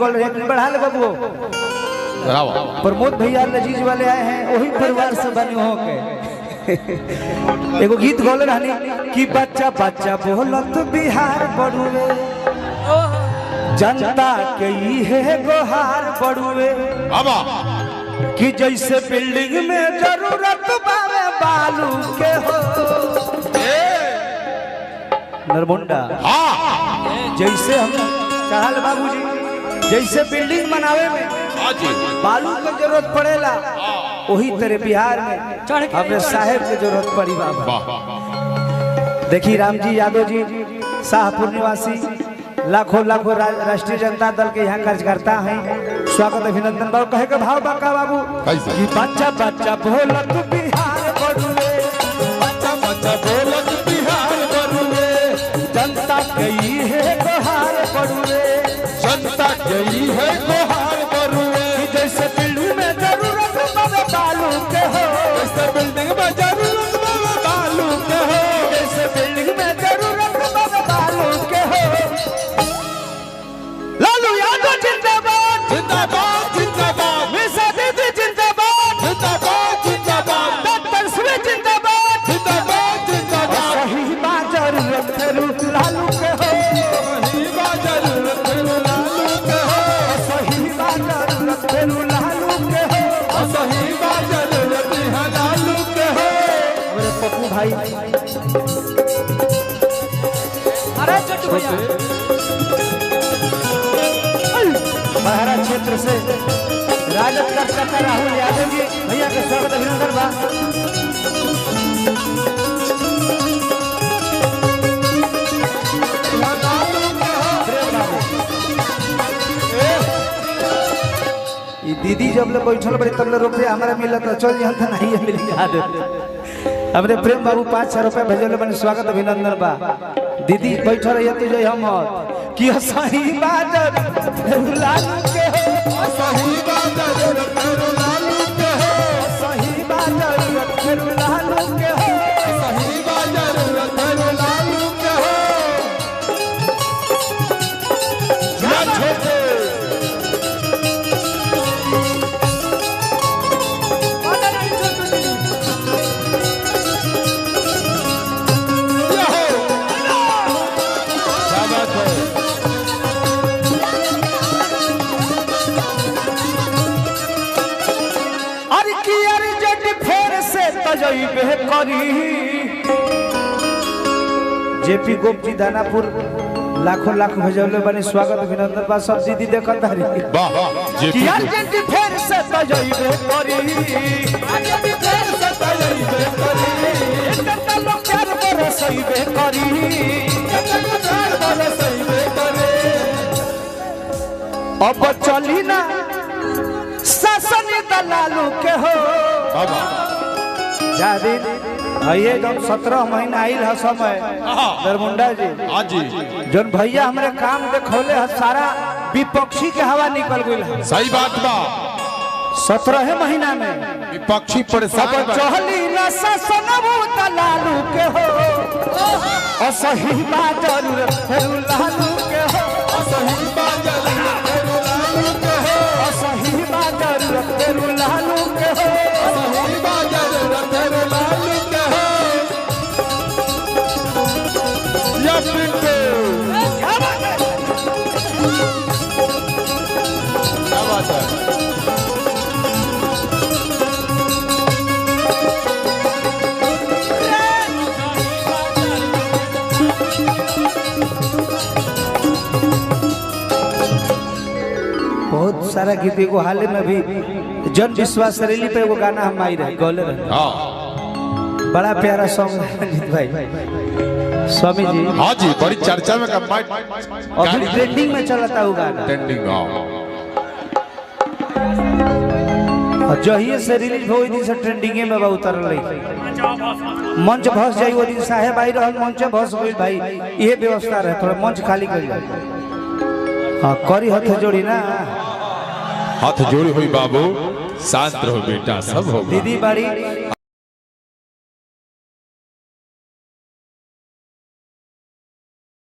गोल एक बढ़ा ले बाबू। प्रमोद भैया लजीज वाले आए हैं, वही परिवार से बने हो के एगो गीत गोले रहनी कि बच्चा बच्चा बोलत बिहार बड़ुए, जनता के है गोहार बड़ुए, कि जैसे बिल्डिंग में जरूरत बावे बालू के हो नरमुंडा। जैसे हम चढ़ाल बाबूजी, जैसे बिल्डिंग बनावे में बालू की जरूरत पड़ेला, वही तेरे बिहार में अपने साहेब की जरूरत पड़ी बाबा। देखिए रामजी यादव जी शाहपुर निवासी लाखों लाखों राष्ट्रीय जनता दल के यहाँ कार्यकर्ता हैं, स्वागत अभिनंदन बाबू। कहे के भाव बाका बाबू कि बच्चा बच्चा बोलत बिहार बड़ुए, बच्चा बच्चा बोलत बिहार बड़ुए, जनता गई है गोहार बड़ुए, जनता गई है गोहार बड़ुए, जैसे बिल्डिंग में जरूरत बाबे बालू के हो, जैसे बिल्डिंग में जरूरत बाबे बालू के हो, जैसे बिल्डिंग में जरूरत बाबे बालू के हो। लालू यादव जिंदाबाद जिंदाबाद जिंदाबाद, मिसा दीदी जिंदाबाद जिंदाबाद जिंदाबाद, डॉक्टर सुरे जिंदाबाद जिंदाबाद जिंदाबाद। सही बात जरूरत फेरू लालू के हो, सही बात जरूरत फेरू लालू के हो, सही बात जरूरत फेरू लालू के हो, सही बात जरूरत है लालू के हो। मेरे पप्पू भाई, अरे चट्टू भैया महाराज क्षेत्र से राजद कार्यकर्ता राहुल यादव जी भैया के स्वागत अभिनंदन बा। दीदी जब ले बैठल बड़ी तब ले रुपया हमारा मिलत चल यहाँ था नहीं मिल याद हमरे प्रेम बाबू 500 रुपया भेजल बने, स्वागत अभिनंदन बा। दीदी बैठल रही तो जो हम कि सही बात लालू के हो, सही बात लालू के हो, सही बात लालू के हो, सही बात लालू के हो। जेपी गोपी दानापुर लाखों लाख भेजले बने, स्वागत अभिनंदन बा। सब दीदी देखत हरी किया जेपी फेर से तजइबे करी, जेपी फेर से तजइबे करी, एकटा लोग प्यार बरसइबे करी, एकटा लोग प्यार बरसइबे करे। अब चली ना शासन दलालू के हो बाबा। जादी ये जब 17 महीना आइल है समय नरमुंडा जी जन भैया हमरे काम देखौले है, सारा विपक्षी के हवा निकल गई है। सही बात बा, 17 महीना में विपक्षी परेशान चहली ना शासन दलालू के हो, असही बात जरूरत फेरू लालू के हो, असही बात जरूरत फेरू लालू के हो, असही बात जरूरत फेरू लालू के हो, असही बात जरूरत फेरू लालू के हो। या पिंटू क्या बात है, क्या बात है। बहुत सारा गीत एगो हाल में भी जन विश्वास रैली पे एगो गाना हम आई रहे गौले रहे, बड़ा प्यारा सॉन्ग रंजीत भाई स्वामी जी। हाँ जी, बड़ी चर्चा में अभी ट्रेंडिंग में चलता वो गाना, ट्रेंडिंग। और जहिए से रिलीज हो दिन से ट्रेंडिंग में बा उतरल रही। मंच भस जाई वो दिन साहेब आई रहल, मंच भस गई भाई, ये व्यवस्था रहे थोड़ा मंच खाली कर जाए। हाँ करी हाथ जोड़ी ना, हाथ जोड़ी हुई बाबू, शांत रहो बेटा, सब हो। दीदी बाड़ी